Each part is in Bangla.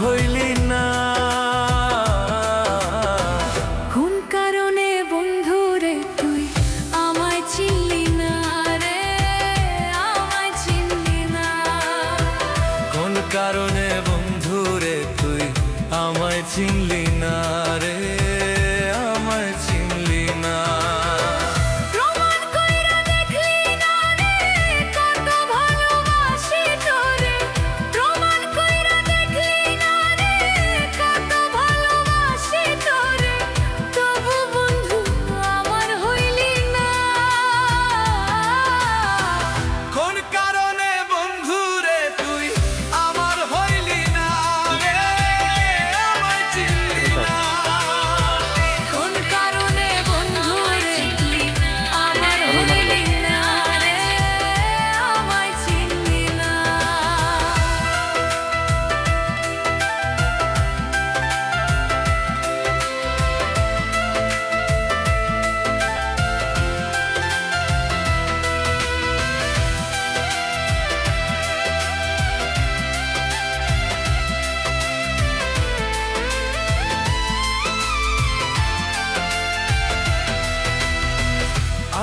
হইলি না। কোন কারণে বন্ধু রে তুই আমায় চিনলি না রে, আমায় চিনলি না। কোন কারণে বন্ধু রে তুই আমায় চিনলি না রে, আমায় চিনলি না। প্রমাণ কইরা দেখলি না রে কত ভালোবাসি তোরে, প্রমাণ কইরা দেখলি না রে কত ভালোবাসি তোরে, তবু বন্ধু আমার হইলি না। কোন কারণে বন্ধু রে তুই আমার হইলি না রে, আমায় চিনলি না। কোন কারণে বন্ধু রে তুই আমার হইলি না রে, আমায় চিনলি না।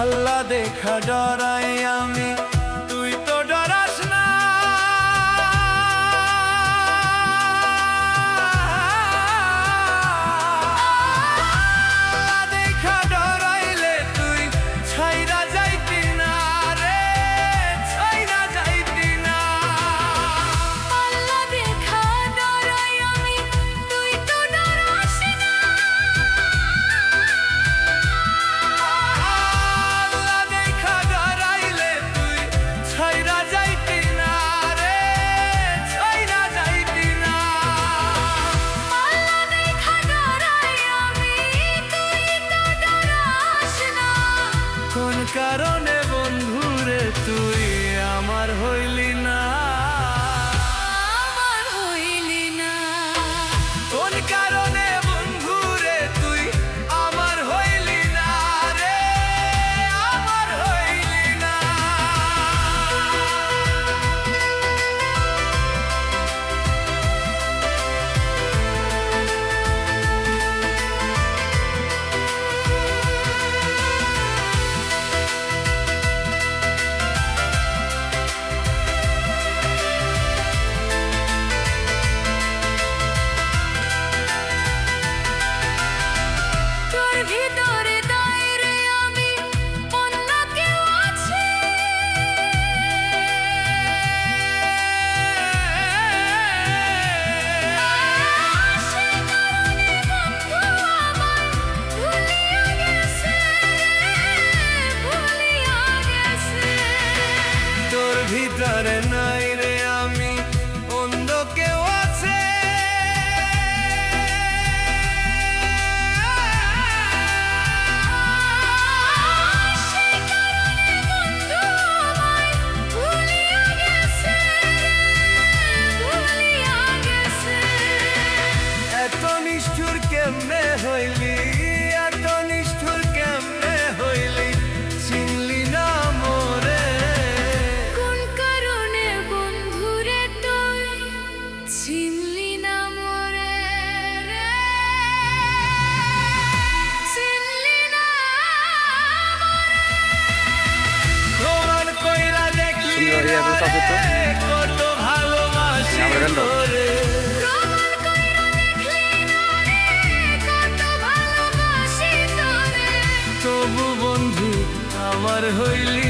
আল্লাহ দেখা ডরাই আমি, তুই তো ডরাস না। আল্লাহ দেখা ডরাইলে তুই ছাইরা যাইতি না রে, ছাইরা যাইতি না। আল্লাহ দেখা ডরাই আমি, তুই তো ডরাস না। আল্লাহ দেখা ডরাইলে তুই ছাইরা যাইতি না রে, ছাইরা যাইতি না। আল্লাহ দেখা ডরাই আমি, তুই তো ডরাস না। কোন কারণে বন্ধু রে তুই আমার হইলি না, আমার হইলি না। কোন কারণে বন্ধু রে তুই আমার হইলি না রে, আমার হইলি না। তোর ভিতরে দাঁড়িয়ে আমি অন্য কেউ আছে। সে কারণে বন্ধু আমায় ভুলিয়া গেছে, ভুলিয়া গেছে। তোর ভিতরে নাই রে আমি, অন্য কেউ আছে। সে কারণে বন্ধু আমায় ভুলিয়া গেছে, ভুলিয়া গেছে। এত নিষ্ঠুর কেমনে হইলি, এত নিষ্ঠুর কেমনে হইলি, চিনলি না মোরে। কোন কারণে বন্ধু রে তুই চিনলি না মোরে রে, চিনলি না মোরে। প্রমাণ কইরা দেখলি না রে কত ভালোবাসি তোরে। প্রমাণ কইরা দেখলি না রে কত ভালোবাসি তোরে, তবু বন্ধু আমার হইলি